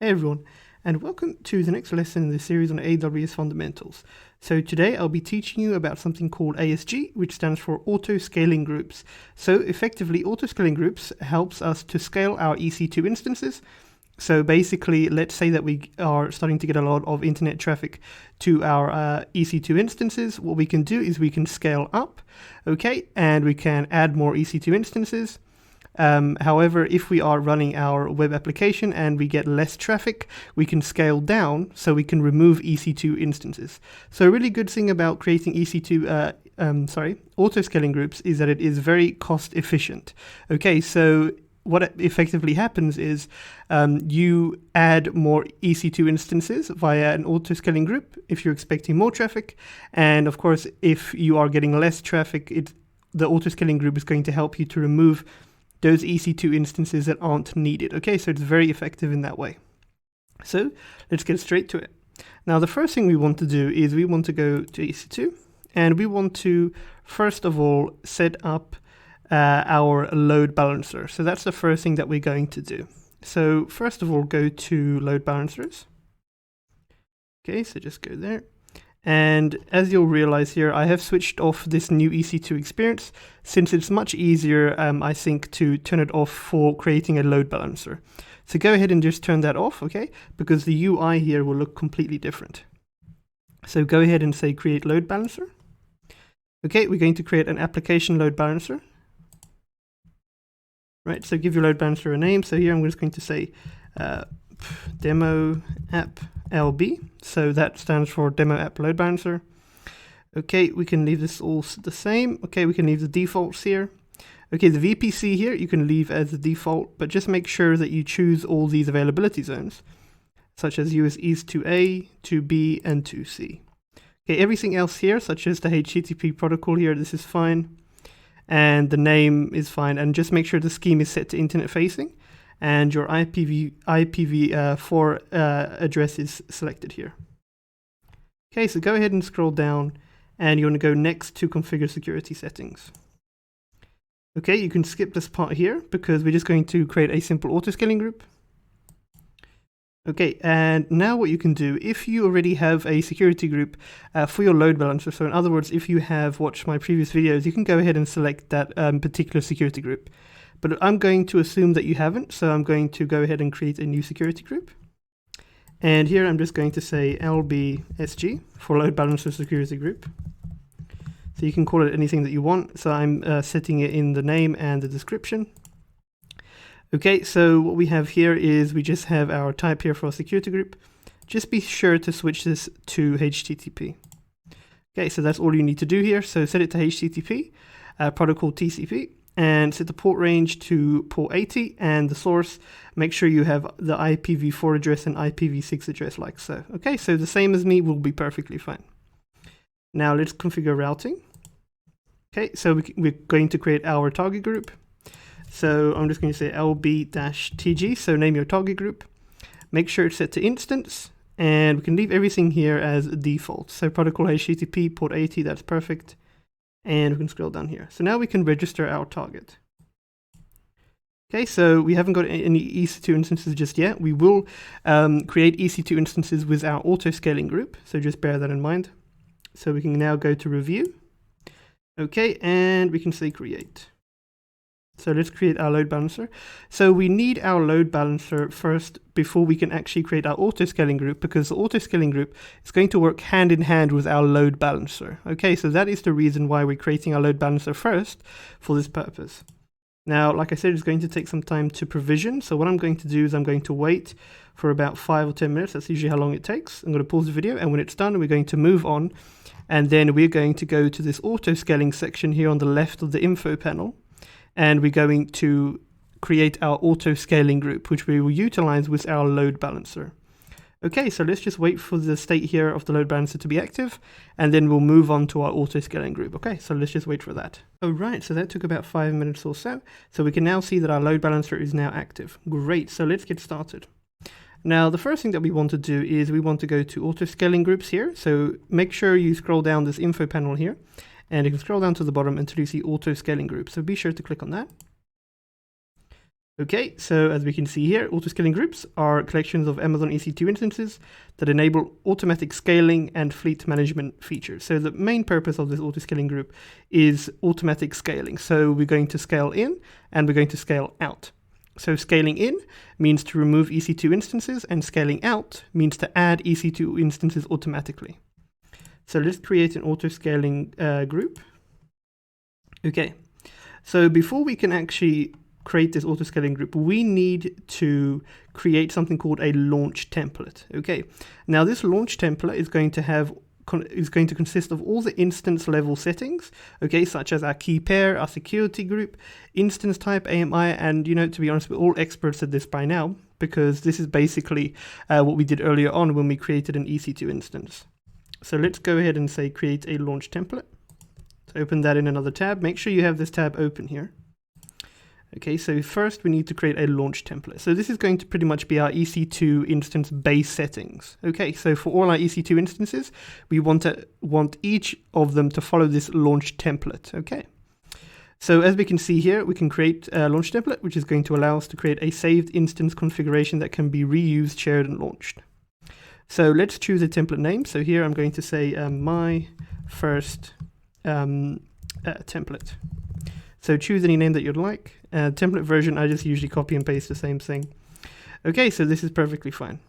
Hey everyone, and welcome to the next lesson in the series on AWS fundamentals. So today I'll be teaching you about something called ASG, which stands for auto-scaling groups. So effectively, auto-scaling groups helps us to scale our EC2 instances. So basically, let's say that we are starting to get a lot of internet traffic to our EC2 instances. What we can do is we can scale up, okay, and we can add more EC2 instances. However, if we are running our web application and we get less traffic, we can scale down so we can remove EC2 instances. So a really good thing about creating auto-scaling groups is that it is very cost efficient. Okay, so what effectively happens is you add more EC2 instances via an auto-scaling group if you're expecting more traffic. And of course, if you are getting less traffic, the auto-scaling group is going to help you to remove those EC2 instances that aren't needed. Okay, so it's very effective in that way. So let's get straight to it. Now, the first thing we want to do is we want to go to EC2 and we want to, first of all, set up our load balancer. So that's the first thing that we're going to do. So first of all, go to load balancers. Okay, so just go there. And as you'll realize here, I have switched off this new EC2 experience since it's much easier, I think, to turn it off for creating a load balancer. So go ahead and just turn that off, okay? Because the UI here will look completely different. So go ahead and say create load balancer. Okay, we're going to create an application load balancer. Right, so give your load balancer a name. So here I'm just going to say demo app LB, so that stands for demo app load balancer. Okay, we can leave this all the same. Okay, we can leave the defaults here. Okay, the VPC here you can leave as the default, but just make sure that you choose all these availability zones, such as US East 2A, 2B, and 2C. Okay, everything else here, such as the HTTP protocol here, this is fine, and the name is fine, and just make sure the scheme is set to internet facing. And your IPv4 address is selected here. Okay, so go ahead and scroll down and you want to go next to configure security settings. Okay, you can skip this part here because we're just going to create a simple auto-scaling group. Okay, and now what you can do, if you already have a security group for your load balancer, so in other words, if you have watched my previous videos, you can go ahead and select that particular security group. But I'm going to assume that you haven't, so I'm going to go ahead and create a new security group. And here I'm just going to say LBSG for load balancer security group. So you can call it anything that you want. So I'm setting it in the name and the description. Okay, so what we have here is we just have our type here for our security group. Just be sure to switch this to HTTP. Okay, so that's all you need to do here. So set it to HTTP, protocol TCP. And set the port range to port 80 and the source, make sure you have the IPv4 address and IPv6 address like so. Okay, so the same as me will be perfectly fine. Now let's configure routing. Okay, so we're going to create our target group. So I'm just going to say lb-tg, so name your target group. Make sure it's set to instance, and we can leave everything here as default. So protocol HTTP, port 80, that's perfect. And we can scroll down here. So now we can register our target. Okay, so we haven't got any EC2 instances just yet. We will create EC2 instances with our auto-scaling group. So just bear that in mind. So we can now go to review. Okay, and we can say create. So let's create our load balancer. So we need our load balancer first before we can actually create our auto-scaling group, because the auto-scaling group is going to work hand in hand with our load balancer. Okay, so that is the reason why we're creating our load balancer first for this purpose. Now, like I said, it's going to take some time to provision. So what I'm going to do is I'm going to wait for about 5 or 10 minutes. That's usually how long it takes. I'm going to pause the video, and when it's done, we're going to move on. And then we're going to go to this auto-scaling section here on the left of the info panel. And we're going to create our auto-scaling group, which we will utilize with our load balancer. Okay, so let's just wait for the state here of the load balancer to be active, and then we'll move on to our auto-scaling group. Okay, so let's just wait for that. All right, so that took about 5 minutes or so. So we can now see that our load balancer is now active. Great, so let's get started. Now, the first thing that we want to do is we want to go to auto-scaling groups here. So make sure you scroll down this info panel here. And you can scroll down to the bottom until you see auto-scaling group. So be sure to click on that. Okay, so as we can see here, auto-scaling groups are collections of Amazon EC2 instances that enable automatic scaling and fleet management features. So the main purpose of this auto-scaling group is automatic scaling. So we're going to scale in and we're going to scale out. So scaling in means to remove EC2 instances, and scaling out means to add EC2 instances automatically. So let's create an auto-scaling group. Okay, so before we can actually create this auto-scaling group, we need to create something called a launch template. Okay, now this launch template is going to consist of all the instance level settings, okay, such as our key pair, our security group, instance type, AMI, and to be honest, we're all experts at this by now, because this is basically what we did earlier on when we created an EC2 instance. So let's go ahead and say create a launch template. So open that in another tab. Make sure you have this tab open here. Okay, so first we need to create a launch template. So this is going to pretty much be our EC2 instance base settings. Okay, so for all our EC2 instances, we want each of them to follow this launch template. Okay, so as we can see here, we can create a launch template, which is going to allow us to create a saved instance configuration that can be reused, shared, and launched. So let's choose a template name. So here I'm going to say my first template. So choose any name that you'd like. Template version, I just usually copy and paste the same thing. Okay, so this is perfectly fine.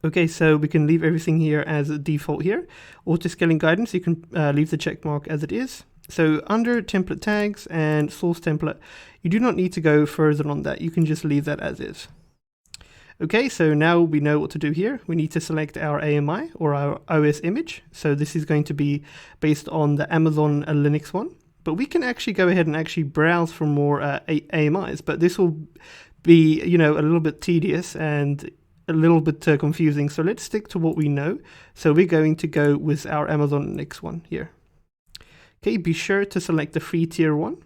Okay, so we can leave everything here as a default here. Auto-scaling guidance, you can leave the check mark as it is. So under template tags and source template, you do not need to go further on that. You can just leave that as is. Okay, so now we know what to do here. We need to select our AMI or our OS image. So this is going to be based on the Amazon Linux one. But we can actually go ahead and actually browse for more AMIs, but this will be, a little bit tedious and a little bit confusing. So let's stick to what we know. So we're going to go with our Amazon Linux one here. Okay, be sure to select the free tier one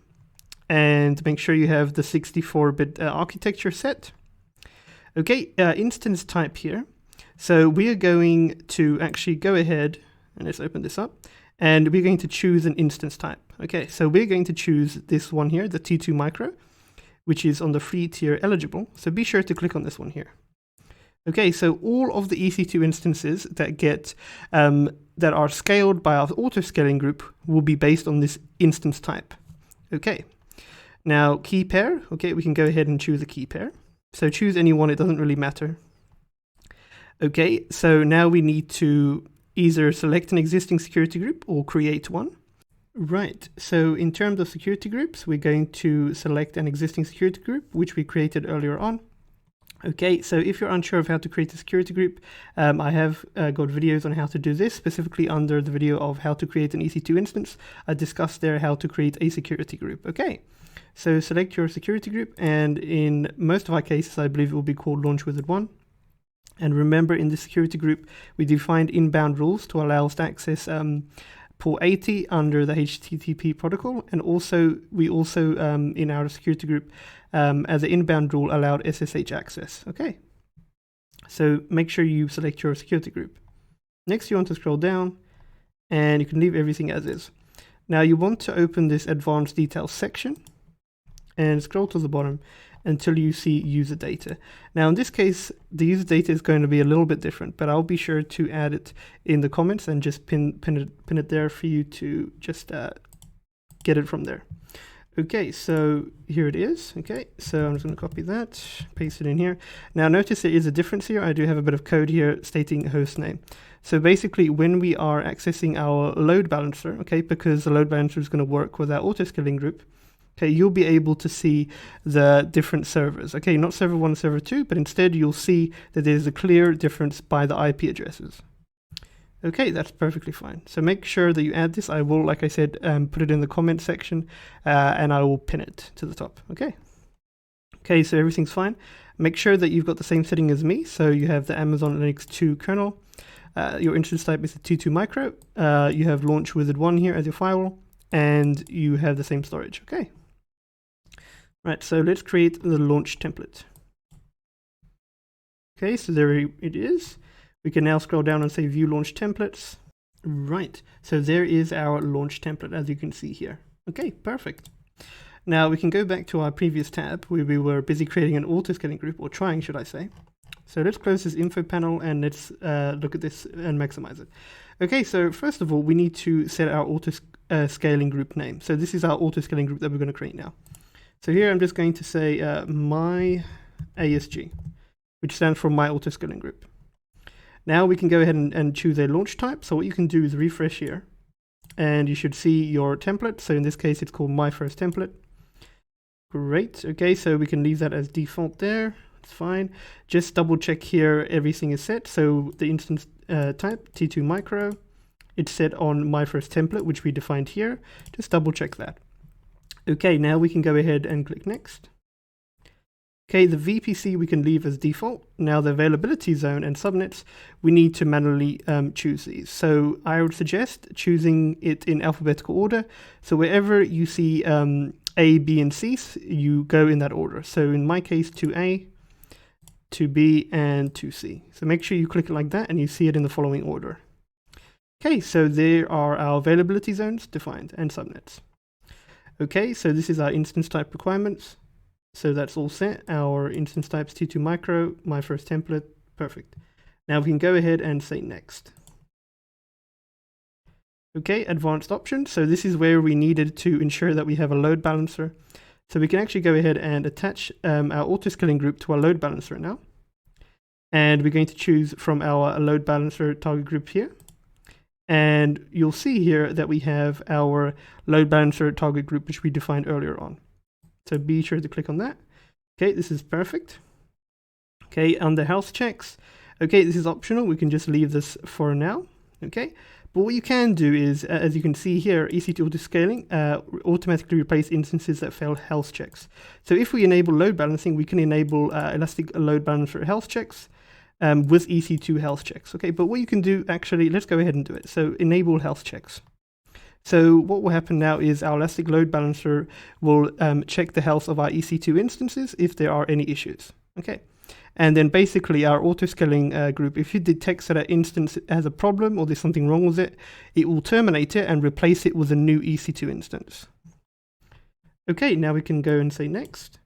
and make sure you have the 64-bit architecture set. Okay, instance type here. So we are going to actually go ahead and let's open this up. And we're going to choose an instance type. Okay, so we're going to choose this one here, the T2 Micro, which is on the free tier eligible. So be sure to click on this one here. Okay, so all of the EC2 instances that get that are scaled by our auto-scaling group will be based on this instance type. Okay, now key pair. Okay, we can go ahead and choose a key pair. So choose any one, it doesn't really matter. Okay, so now we need to either select an existing security group or create one. Right, so in terms of security groups, we're going to select an existing security group, which we created earlier on. Okay, so if you're unsure of how to create a security group, I have got videos on how to do this, specifically under the video of how to create an EC2 instance. I discussed there how to create a security group. Okay, so select your security group, and in most of our cases, I believe it will be called Launch Wizard 1. And remember, in the security group, we defined inbound rules to allow us to access port 80 under the HTTP protocol. And also, we also, in our security group, as an inbound rule, allowed SSH access. Okay, so make sure you select your security group. Next, you want to scroll down, and you can leave everything as is. Now, you want to open this advanced details section, and scroll to the bottom until you see user data. Now in this case, the user data is going to be a little bit different, but I'll be sure to add it in the comments and just pin it there for you to just get it from there. Okay, so here it is. Okay, so I'm just going to copy that, paste it in here. Now notice there is a difference here. I do have a bit of code here stating host name. So basically when we are accessing our load balancer, okay, because the load balancer is going to work with our auto-scaling group, okay, you'll be able to see the different servers. Okay, not server 1 and server 2, but instead you'll see that there's a clear difference by the IP addresses. Okay, that's perfectly fine. So make sure that you add this. I will, like I said, put it in the comment section and I will pin it to the top. Okay. Okay, so everything's fine. Make sure that you've got the same setting as me. So you have the Amazon Linux 2 kernel. Your instance type is the T2 Micro. You have Launch Wizard 1 here as your firewall, and you have the same storage. Okay. Right, so let's create the launch template. Okay, so there it is. We can now scroll down and say view launch templates. Right, so there is our launch template, as you can see here. Okay, perfect. Now we can go back to our previous tab where we were busy creating an auto-scaling group, or trying, should I say. So let's close this info panel and let's look at this and maximize it. Okay, so first of all, we need to set our auto-scaling group name. So this is our auto-scaling group that we're going to create now. So here I'm just going to say my ASG, which stands for my auto-scaling group. Now we can go ahead and choose a launch type. So what you can do is refresh here, and you should see your template. So in this case, it's called my first template. Great. Okay, so we can leave that as default there. It's fine. Just double check here everything is set. So the instance type T2 micro, it's set on my first template, which we defined here. Just double check that. Okay, now we can go ahead and click next. Okay, the VPC we can leave as default. Now the availability zone and subnets, we need to manually choose these. So I would suggest choosing it in alphabetical order. So wherever you see A, B, and C, you go in that order. So in my case, 2A, 2B, and 2C. So make sure you click it like that and you see it in the following order. Okay, so there are our availability zones defined and subnets. Okay, so this is our instance type requirements. So that's all set. Our instance types T2 micro, my first template, perfect. Now we can go ahead and say next. Okay, advanced options. So this is where we needed to ensure that we have a load balancer. So we can actually go ahead and attach our auto-scaling group to our load balancer now. And we're going to choose from our load balancer target group here. And you'll see here that we have our load balancer target group, which we defined earlier on. So be sure to click on that. Okay, this is perfect. Okay, under health checks. Okay, this is optional. We can just leave this for now. Okay, but what you can do is, as you can see here, EC2 auto-scaling automatically replace instances that fail health checks. So if we enable load balancing, we can enable Elastic Load Balancer health checks with EC2 health checks. Okay, but what you can do, actually, let's go ahead and do it. So enable health checks. So what will happen now is our Elastic Load Balancer will check the health of our EC2 instances if there are any issues. Okay, and then basically our auto-scaling group, if it detects that an instance has a problem or there's something wrong with it, it will terminate it and replace it with a new EC2 instance. Okay, now we can go and say next.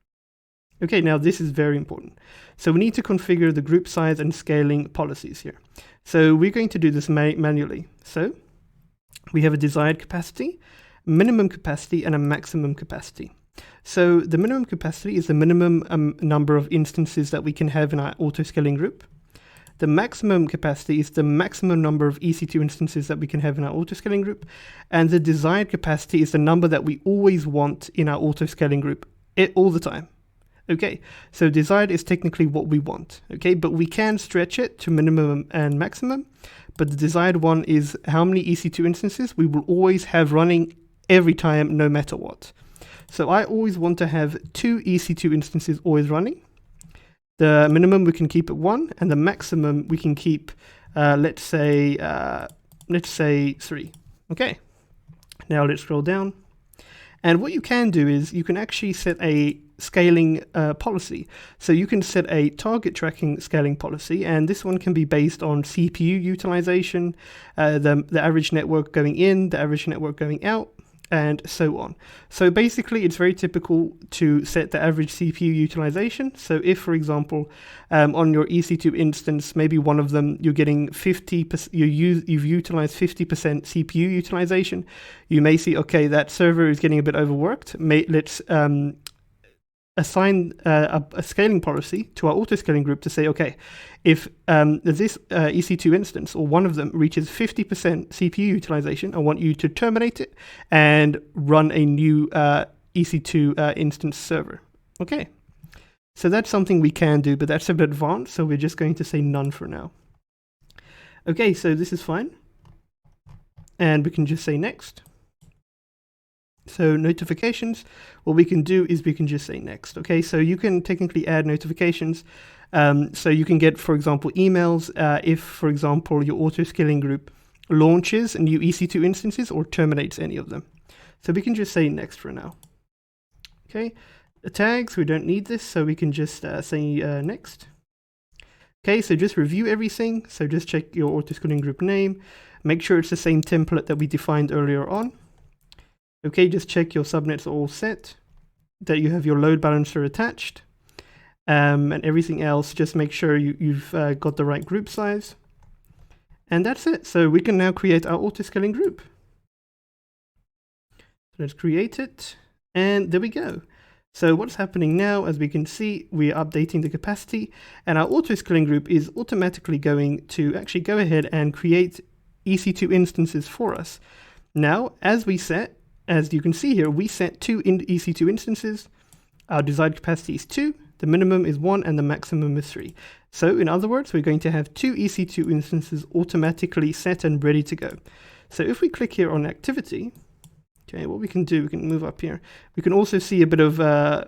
Okay, now this is very important. So we need to configure the group size and scaling policies here. So we're going to do this manually. So we have a desired capacity, minimum capacity, and a maximum capacity. So the minimum capacity is the minimum number of instances that we can have in our auto-scaling group. The maximum capacity is the maximum number of EC2 instances that we can have in our auto-scaling group. And the desired capacity is the number that we always want in our auto-scaling group all the time. Okay, so desired is technically what we want, okay, but we can stretch it to minimum and maximum, but the desired one is how many EC2 instances we will always have running every time, no matter what. So I always want to have 2 EC2 instances always running. The minimum we can keep at 1, and the maximum we can keep, let's say 3. Okay, now let's scroll down. And what you can do is you can actually set a scaling policy. So you can set a target tracking scaling policy, and this one can be based on CPU utilization, the average network going in, the average network going out, and so on. So basically, it's very typical to set the average CPU utilization. So if, for example, on your EC2 instance, maybe one of them you're getting 50%, you've utilized 50% CPU utilization, you may see, okay, that server is getting a bit overworked. Let's assign a scaling policy to our auto-scaling group to say, okay, if this EC2 instance or one of them reaches 50% CPU utilization, I want you to terminate it and run a new EC2 instance server. Okay, so that's something we can do, but that's a bit advanced, so we're just going to say none for now. Okay, so this is fine, and we can just say next. So notifications, what we can do is we can just say next. Okay, so you can technically add notifications. So you can get, for example, emails if, for example, your auto-scaling group launches new EC2 instances or terminates any of them. So we can just say next for now. Okay, the tags, we don't need this, so we can just say next. Okay, so just review everything. So just check your auto-scaling group name. Make sure it's the same template that we defined earlier on. Okay, just check your subnets are all set. that you have your load balancer attached. And everything else, just make sure you've got the right group size. And that's it. So we can now create our auto-scaling group. So let's create it. And there we go. So what's happening now, as we can see, we are updating the capacity, and our auto-scaling group is automatically going to actually go ahead and create EC2 instances for us. Now, as you can see here, we set 2 EC2 instances. Our desired capacity is 2, the minimum is 1, and the maximum is 3. So in other words, we're going to have 2 EC2 instances automatically set and ready to go. So if we click here on activity, okay, what we can do, we can move up here. We can also see a bit of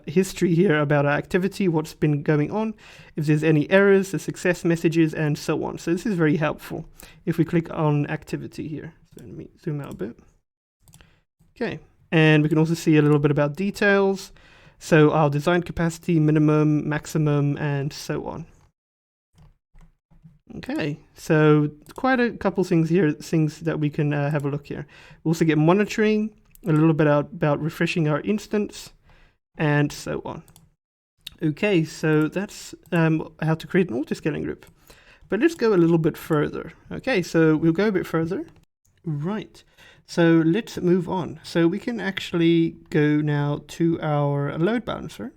history here about our activity, what's been going on, if there's any errors, the success messages, and so on. So this is very helpful if we click on activity here. So let me zoom out a bit. Okay, and we can also see a little bit about details. So our design capacity, minimum, maximum, and so on. Okay, so quite a couple things here, things that we can have a look here. We also get monitoring, a little bit about refreshing our instance, and so on. Okay, so that's how to create an auto-scaling group. But let's go a little bit further. Okay, so we'll go a bit further. Right, so let's move on. So we can actually go now to our load balancer.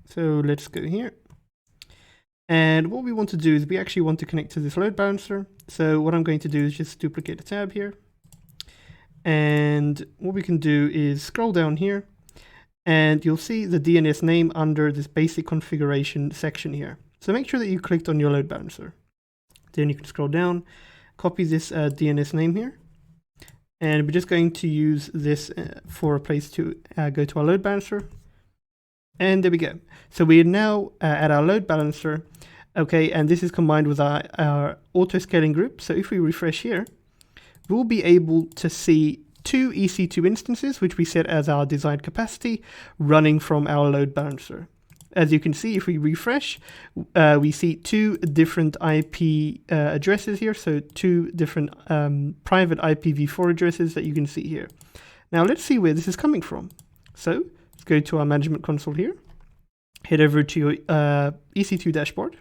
So let's go here. And what we want to do is we actually want to connect to this load balancer. So what I'm going to do is just duplicate the tab here. And what we can do is scroll down here, and you'll see the DNS name under this basic configuration section here. So make sure that you clicked on your load balancer. Then you can scroll down, copy this DNS name here. And we're just going to use this for a place to go to our load balancer. And there we go. So we are now at our load balancer. Okay, and this is combined with our auto-scaling group. So if we refresh here, we'll be able to see 2 EC2 instances, which we set as our desired capacity, running from our load balancer. As you can see, if we refresh, we see 2 different IP addresses here, so 2 different private IPv4 addresses that you can see here. Now let's see where this is coming from. So let's go to our management console here, head over to your EC2 dashboard.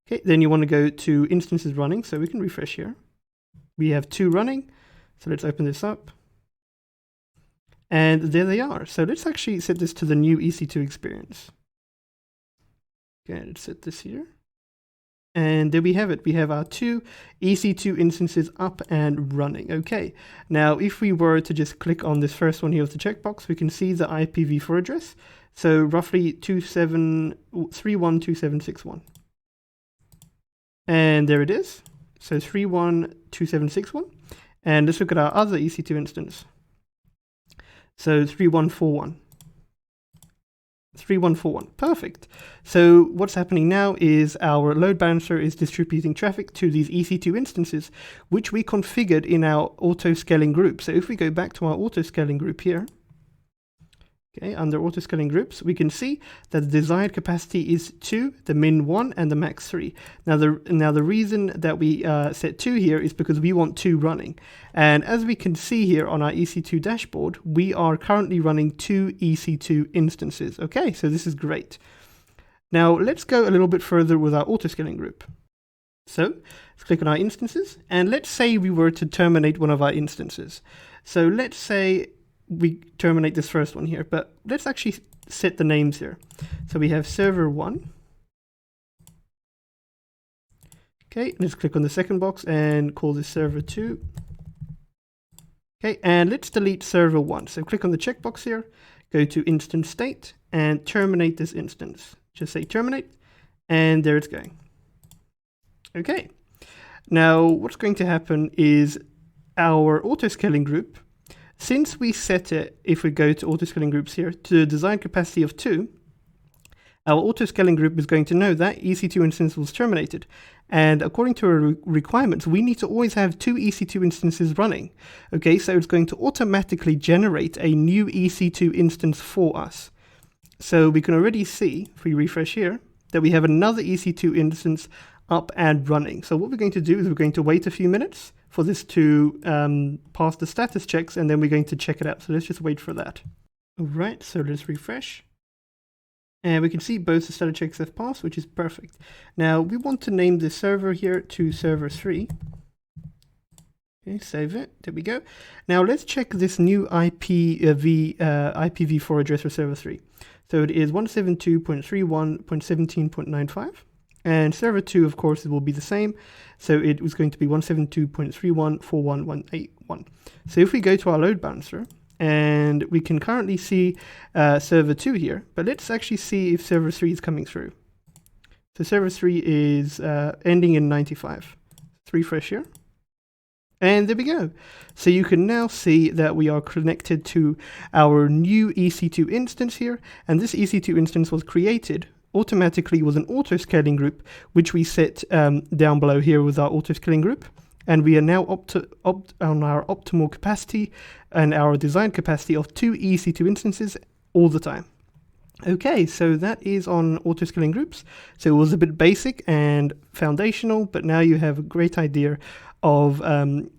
Okay, then you want to go to instances running, so we can refresh here. We have 2 running, so let's open this up. And there they are. So let's actually set this to the new EC2 experience. Okay, let's set this here. And there we have it. We have our 2 EC2 instances up and running. Okay, now if we were to just click on this first one here with the checkbox, we can see the IPv4 address. So roughly 312761. And there it is. So 312761. And let's look at our other EC2 instance. So 3141. 3141, perfect. So what's happening now is our load balancer is distributing traffic to these EC2 instances, which we configured in our auto-scaling group. So if we go back to our auto-scaling group here, okay, under auto-scaling groups, we can see that the desired capacity is 2, the min 1, and the max 3. Now the reason that we set 2 here is because we want 2 running. And as we can see here on our EC2 dashboard, we are currently running 2 EC2 instances. Okay, so this is great. Now let's go a little bit further with our auto-scaling group. So let's click on our instances, and let's say we were to terminate one of our instances. So let's say we terminate this first one here, but let's actually set the names here. So we have server 1. Okay, let's click on the second box and call this server 2. Okay, and let's delete server 1. So click on the checkbox here, go to instance state, and terminate this instance. Just say terminate, and there it's going. Okay, now what's going to happen is our auto-scaling group, since we set it, if we go to auto-scaling groups here, to the design capacity of 2, our auto-scaling group is going to know that EC2 instance was terminated. And according to our requirements, we need to always have 2 EC2 instances running. Okay, so it's going to automatically generate a new EC2 instance for us. So we can already see, if we refresh here, that we have another EC2 instance up and running. So what we're going to do is we're going to wait a few minutes for this to pass the status checks, and then we're going to check it out. So let's just wait for that. All right, so let's refresh. And we can see both the status checks have passed, which is perfect. Now we want to name the server here to server 3. Okay, save it. There we go. Now let's check this new IPv4 address for server 3. So it is 172.31.17.95. And server 2, of course, it will be the same. So it was going to be 172.31.41181. So if we go to our load balancer, and we can currently see server 2 here, but let's actually see if server 3 is coming through. So server 3 is ending in 95. Let's refresh here. And there we go. So you can now see that we are connected to our new EC2 instance here. And this EC2 instance was created automatically with an auto-scaling group, which we set down below here with our auto-scaling group. And we are now on our optimal capacity and our design capacity of 2 EC2 instances all the time. Okay, so that is on auto-scaling groups. So it was a bit basic and foundational, but now you have a great idea of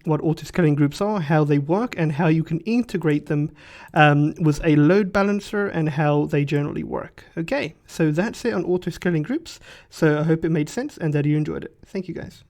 what auto-scaling groups are, how they work, and how you can integrate them with a load balancer and how they generally work. Okay, so that's it on auto-scaling groups. So I hope it made sense and that you enjoyed it. Thank you guys.